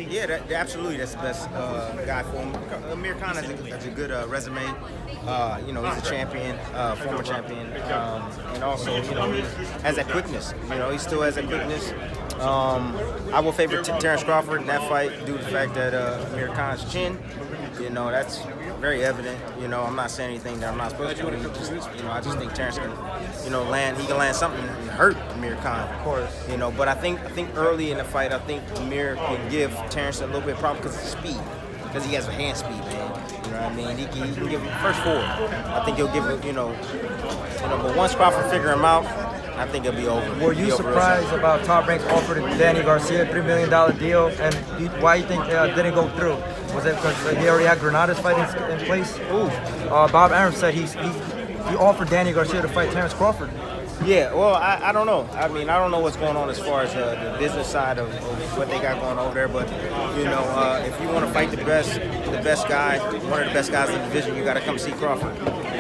Yeah, absolutely. That's the best guy for him. Amir Khan has a good resume. He's a champion, former champion, and also, he has that quickness. He still has that quickness. I will favor Terrence Crawford in that fight due to the fact that Amir Khan's chin, that's very evident. I'm not saying anything that I'm not supposed to. I just think Terrence can, land. He can land something and hurt Amir Khan. Of course. But I think early in the fight, I think Amir can give Terrence a little bit of problem because of speed, because he has a hand speed, man. You know what I mean? He can give him first forward. I think he'll give him, but once Crawford figure him out, I think it'll be over. Were you surprised about Top Rank's offer to Danny Garcia, $3 million deal, and why you think it didn't go through? Was it because he already had Granada's fight in place? Ooh. Bob Arum said he offered Danny Garcia to fight Terrence Crawford. Yeah, well, I don't know. I mean, I don't know what's going on as far as the business side of what they got going over there. But if you want to fight the best guy, one of the best guys in the division, you got to come see Crawford.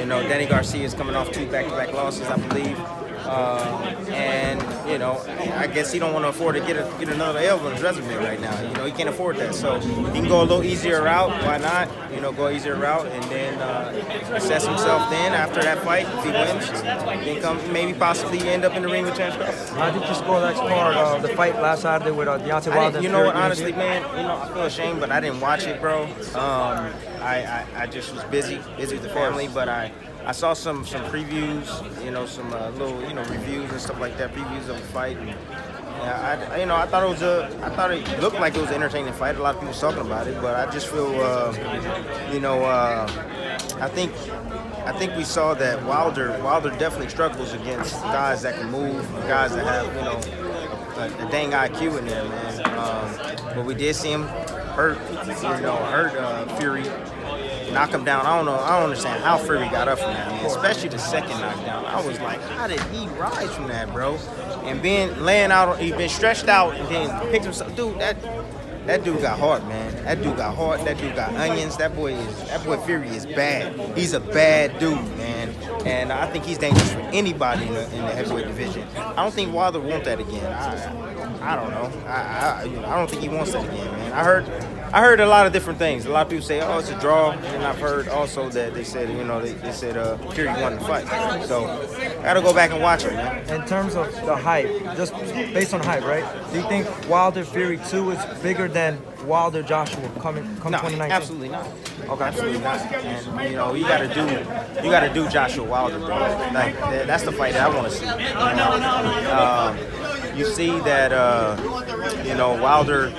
Danny Garcia is coming off 2 back-to-back losses, I believe. I guess he don't want to afford to get another L on his resume right now. He can't afford that. So he can go a little easier route. Why not? Go easier route and then assess himself. Then after that fight, if he wins, then possibly end up in the ring with Terrence Crawford. How did you score that card? The fight last Saturday with Deontay Wilder. Honestly, man, I feel ashamed, but I didn't watch it, bro. I just was busy with the family, but I saw some previews, some little reviews and stuff like that, previews of the fight. And, I thought it looked like it was an entertaining fight. A lot of people was talking about it, but I just feel, I think we saw that Wilder definitely struggles against guys that can move, guys that have a dang IQ in there, man. But we did see him hurt Fury. Knock him down. I don't understand how Fury got up from that, man. Especially the second knockdown. I was like, how did he rise from that, bro? And laying out, he been stretched out and then picked himself. Dude, that dude got heart, man. That dude got heart. That dude got onions. That boy Fury is bad. He's a bad dude, man. And I think he's dangerous for anybody in the heavyweight division. I don't think Wilder wants that again. I don't know. I don't think he wants that again, man. I heard a lot of different things. A lot of people say, "Oh, it's a draw," and I've heard also that they said, they said Fury won the fight. So, gotta go back and watch it, man. In terms of the hype, just based on hype, right? Do you think Wilder Fury 2 is bigger than Wilder Joshua coming No, 2019? absolutely not. Okay, absolutely not. And you gotta do Joshua Wilder, bro. Like that's the fight that I want to see. You see that Wilder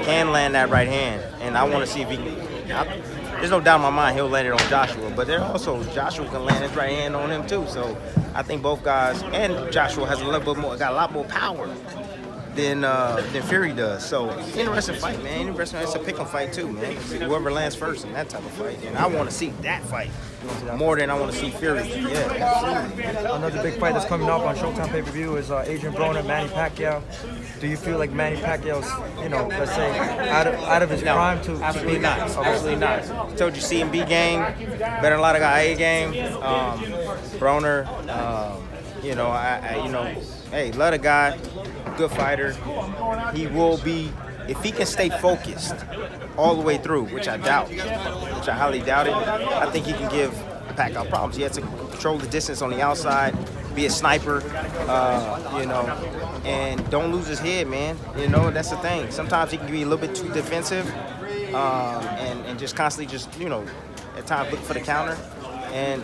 can land that right hand, and I want to see if he can. There's no doubt in my mind he'll land it on Joshua, but there also Joshua can land his right hand on him too. So I think both guys, and Joshua has got a lot more power than Fury does. So interesting fight, man. Interesting. It's a pick'em fight too, man. Whoever lands first in that type of fight, and I want to see that fight more than I want to see Fury. Yeah, absolutely. Another big fight that's coming up on Showtime pay-per-view is Adrian Broner, Manny Pacquiao. Do you feel like Manny Pacquiao's, let's say, out of his prime to absolutely be not. Okay. Absolutely not. Told you CMB game, better than a lot of guys A game. Broner, hey, love the guy, good fighter. He will be, if he can stay focused all the way through, which I doubt, which I highly doubt it, I think he can give Pacquiao problems. He has to control the distance on the outside, be a sniper, and don't lose his head, man. That's the thing. Sometimes he can be a little bit too defensive and just constantly at times look for the counter. And,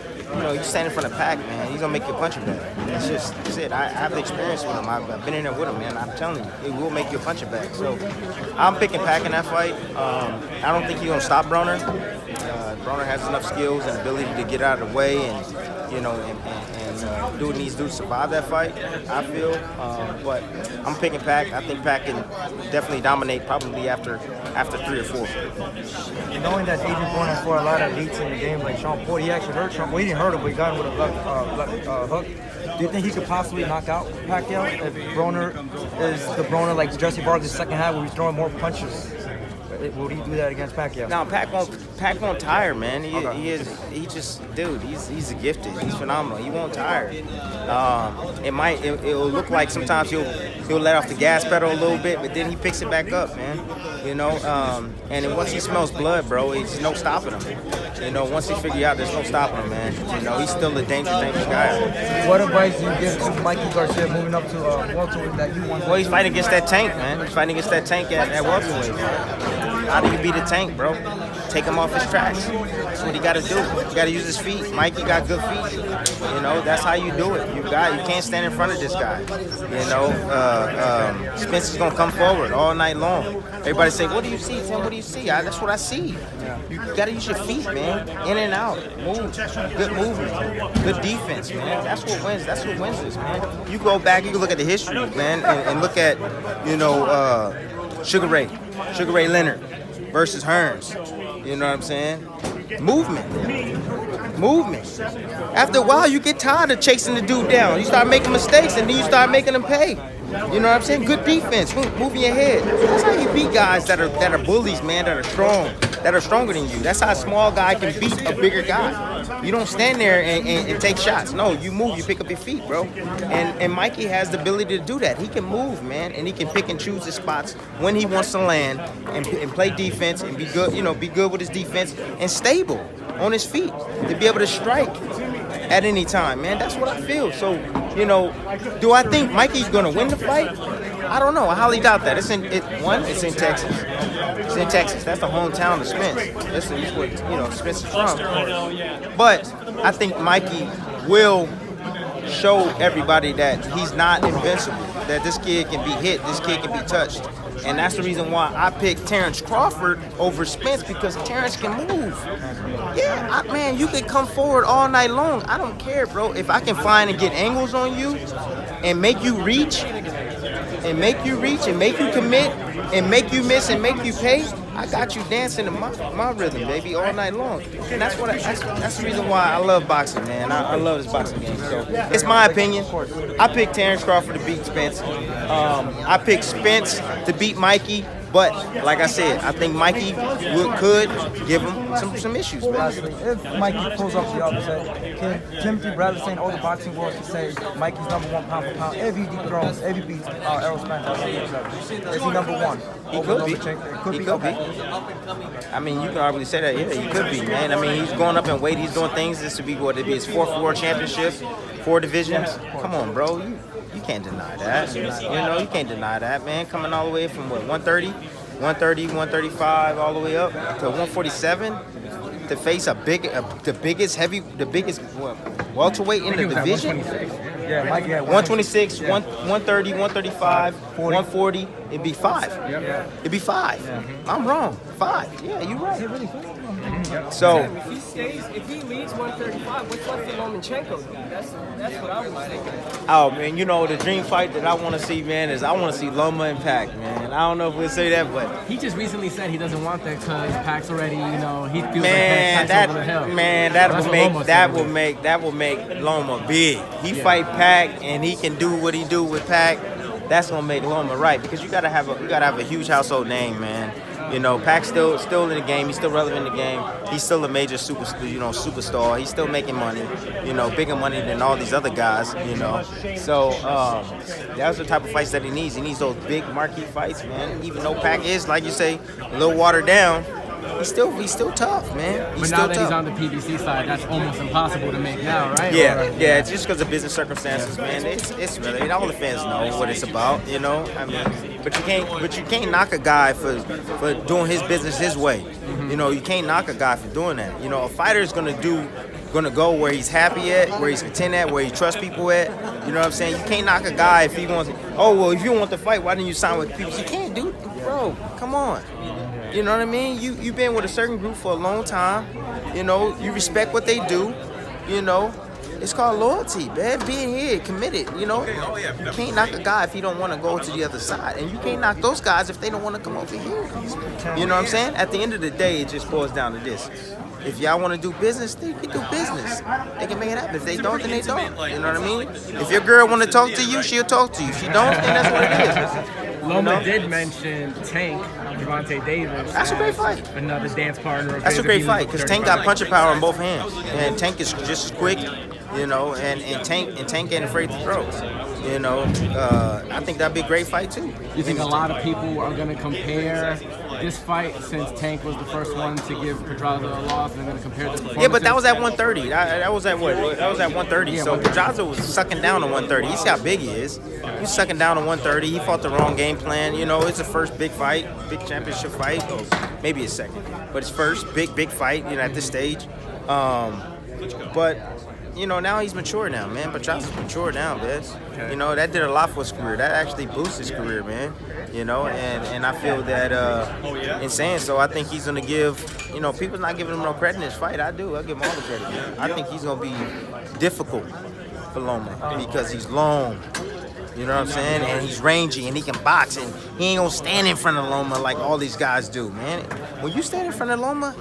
you stand in front of Pac, man, he's going to make you punch him back. That's it. I have the experience with him. I've been in there with him, man. I'm telling you, it will make you punch it back. So I'm picking Pac in that fight. I don't think he's going to stop Broner. Broner has enough skills and ability to get out of the way and do what he needs to do to survive that fight, I feel. But I'm picking Pac. I think Pac can definitely dominate probably after 3 or 4. Knowing that Adrian Broner has fought a lot of elites in the game, like Sean Porter, he actually hurt Sean. Well, he didn't hurt him, but he got him with a left hook. Do you think he could possibly knock out Pacquiao if Broner is the Broner like Jesse Vargas' second half, where he's throwing more punches? Will he do that against Pacquiao? Now, Pac Pac won't tire, man. He's gifted. He's phenomenal. He won't tire. It'll look like sometimes he'll let off the gas pedal a little bit, but then he picks it back up, man. And then once he smells blood, bro, there's no stopping him. Once he figure out there's no stopping him, man. He's still a dangerous guy. What advice do you give to Mikey Garcia moving up to welterweight that you want? Well, he's fighting against that tank, man. He's fighting against that tank at welterweight. How do you beat a tank, bro? Take him off his tracks. That's what he got to do. You got to use his feet. Mikey got good feet. That's how you do it. You can't stand in front of this guy. Spence is gonna come forward all night long. Everybody say, "What do you see, Tim? What do you see?" That's what I see. You got to use your feet, man. In and out, move, good movement, good defense, man. That's what wins. That's what wins this, man. You go back, you can look at the history, man, and look at, Sugar Ray Leonard versus Hearns. You know what I'm saying? Movement. After a while, you get tired of chasing the dude down. You start making mistakes, and then you start making them pay. You know what I'm saying? Good defense, moving your head. That's how you beat guys that are bullies, man, that are strong, that are stronger than you. That's how a small guy can beat a bigger guy. You don't stand there and take shots. No, you move, you pick up your feet, bro. And Mikey has the ability to do that. He can move, man, and he can pick and choose his spots when he wants to land and play defense and be good, be good with his defense and stable on his feet to be able to strike at any time, man. That's what I feel. So, do I think Mikey's gonna win the fight? I don't know. I highly doubt that. It's in Texas. It's in Texas. That's the hometown of Spence. That's where Spence is from. But I think Mikey will show everybody that he's not invincible. That this kid can be hit. This kid can be touched. And that's the reason why I picked Terrence Crawford over Spence, because Terrence can move. Yeah, man, you can come forward all night long. I don't care, bro. If I can find and get angles on you and make you reach and make you commit and make you miss and make you pay, I got you dancing to my rhythm, baby, all night long. And that's the reason why I love boxing, man. I love this boxing game. So it's my opinion. I picked Terrence Crawford to beat Spence. I picked Spence to beat Mikey. But like I said, I think Mikey could give him some issues. Lastly, if Mikey pulls up the upset, can Timothy Bradley saying all the boxing world to say Mikey's #1 pound for pound if he dethrones, if he beats Errol Spence? Is he #1? He could be. He could be. I mean, you can arguably say that. Yeah, he could be, man. I mean, he's going up in weight. He's doing things. This would be his 4th world championship, 4 divisions. Come on, bro. You can't deny that. You can't deny that, man. Coming all the way from 130, 135, all the way up to 147 to face the biggest welterweight in the division. Yeah, Mikey had 126, 130, 135, 140. It'd be 5. Yeah. It'd be 5. Yeah. I'm wrong. 5. Yeah, you're right. So if he leads 135, what's left for Lomachenko? That's what I was thinking. Oh man, the dream fight that I want to see, man, is I want to see Loma and Pac, man. I don't know if we'll say that, but he just recently said he doesn't want that because Pac's already, he feels like Pac's over the hill. Man, that will make Loma big. He fight Pac and he can do what he do with Pac. That's gonna make Loma right, because you gotta have a huge household name, man. Pac's still in the game. He's still relevant in the game. He's still a major superstar. He's still making money. Bigger money than all these other guys. So that's the type of fights that he needs. He needs those big marquee fights, man. Even though Pac is, like you say, a little watered down, he's still tough, man. But now that he's on the PBC side, that's almost impossible to make now, right? Yeah, it's just because of business circumstances, man. It's really, all the fans know what it's about, I mean, but you can't knock a guy for doing his business his way. You can't knock a guy for doing that. A fighter is gonna go where he's happy at, where he's content at, where he trusts people at. You know what I'm saying? You can't knock a guy if he wants. If you want to fight, why didn't you sign with people? You can't do it, bro. Come on. You know what I mean? You've been with a certain group for a long time. You respect what they do. It's called loyalty, man. Being here, committed. You can't knock a guy if he don't want to go to the other side, and you can't knock those guys if they don't want to come over here. You know what I'm saying? At the end of the day, it just boils down to this. If y'all want to do business, they can do business. They can make it happen. If they don't, then they don't. You know what I mean? If your girl want to talk to you, she'll talk to you. If she don't, then that's what it is. Loma did mention Tank, Gervonta Davis. That's a great as fight. Another dance partner. Of That's his a if great he fight loses because Tank got 35. punching power in both hands, and Tank is just as quick, you know, and Tank ain't afraid to throw. You know, I think that'd be a great fight too. You think a lot of people are going to compare this fight, since Tank was the first one to give Pedraza a loss, and they're going to compare the performances? Yeah, but that was at 130. That was at what? That was at 130. Yeah, So 130. Pedraza was sucking down to 130. You see how big he is. He's sucking down to 130. He fought the wrong game plan. You know, it's the first big fight, big championship fight. Or maybe his second, but his first big fight. You know, at this stage. But you know, now he's mature now, man. Pedraza's mature now, Bez. You know, that did a lot for his career. That actually boosted his career, man. You know, and I feel that in saying so, I think he's gonna give, you know, people's not giving him no credit in this fight. I do. I give him all the credit. I think he's gonna be difficult for Loma because he's long. You know what I'm saying? And he's rangy and he can box and he ain't gonna stand in front of Loma like all these guys do, man. When you stand in front of Loma,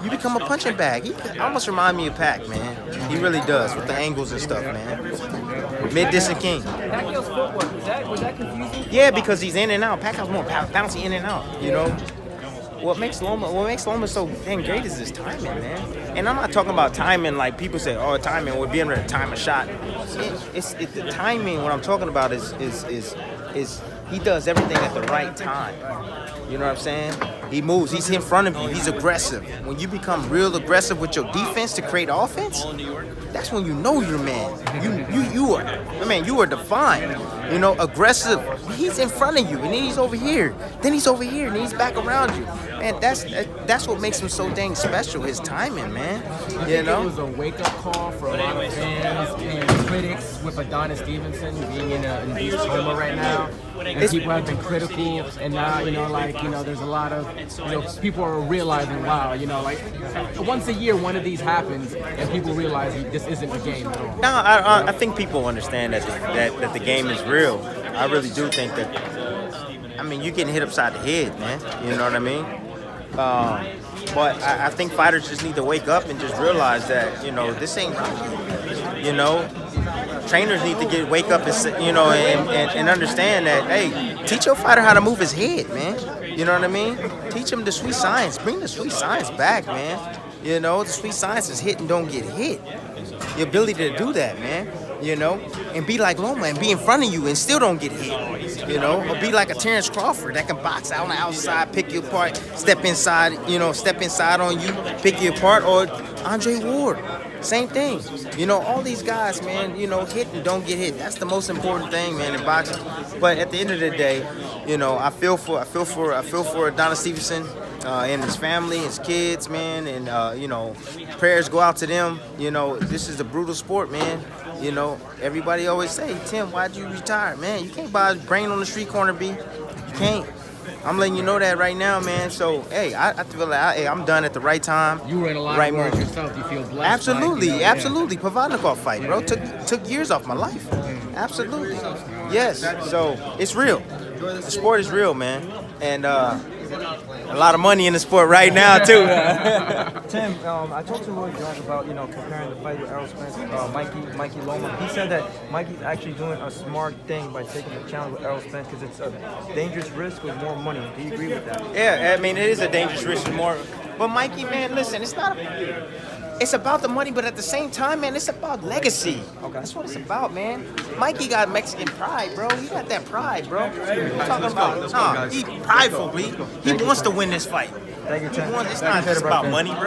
you become a punching bag. He almost remind me of Pac, man. He really does with the angles and stuff, man. Mid-distance king. Pacquiao's footwork, was that confusing? Yeah, because he's in and out. Pacquiao's more bouncy in and out, you know? What makes Loma so dang great is his timing, man. And I'm not talking about timing like people say, oh, timing, we're being ready to time a shot. It's the timing. What I'm talking about is he does everything at the right time. You know what I'm saying? He moves. He's in front of you. He's aggressive. When you become real aggressive with your defense to create offense, that's when you know you're man. You are defined. You know, aggressive. He's in front of you, and then he's over here. Then he's over here, and then he's back around you. Man, that's what makes him so dang special. His timing, man. You know. It was a wake-up call for a lot of fans and critics with Adonis Stevenson being in a induced coma right now. And people have been critical, and now, you know, like, you know, there's a lot of, you know, people are realizing, wow, you know, like, once a year one of these happens, and people realize this isn't a game at all. No, I think people understand that the game is real. I really do think that. I mean, you're getting hit upside the head, man. You know what I mean? But I think fighters just need to wake up and just realize that, you know, this ain't right. You know, trainers need to wake up and, you know, and understand that, hey, teach your fighter how to move his head, man. You know what I mean? Teach him the sweet science. Bring the sweet science back, man. You know, the sweet science is hit and don't get hit. The ability to do that, man. You know, and be like Loma and be in front of you and still don't get hit. You know, or be like a Terrence Crawford that can box out on the outside, pick you apart, step inside on you, pick you apart, or Andre Ward. Same thing. You know, all these guys, man, you know, hit and don't get hit. That's the most important thing, man, in boxing. But at the end of the day, you know, I feel for Adonis Stevenson and his family, his kids, man, and you know, prayers go out to them. You know, this is a brutal sport, man. You know, everybody always say, Tim, why'd you retire? Man, you can't buy a brain on the street corner, B. You can't. I'm letting you know that right now, man. So, hey, I feel like I'm done at the right time. You were in a lot of words yourself. You feel blessed. Absolutely, like, you know, absolutely. Provodnikov fight, bro. Took years off my life. Absolutely. Yes. So it's real. The sport is real, man. And a lot of money in the sport right now too. Tim, I talked to Lloyd Jones about, you know, comparing the fight with Errol Spence, Mikey Loma. He said that Mikey's actually doing a smart thing by taking the challenge with Errol Spence because it's a dangerous risk with more money. Do you agree with that? Yeah, I mean, it is a dangerous risk with more. But Mikey, man, listen, it's about the money, but at the same time, man, it's about legacy. Okay. That's what it's about, man. Mikey got Mexican pride, bro. He got that pride, bro. I'm talking about, he prideful, he wants to win this fight. Thank you, Tim. It's not just about money, bro.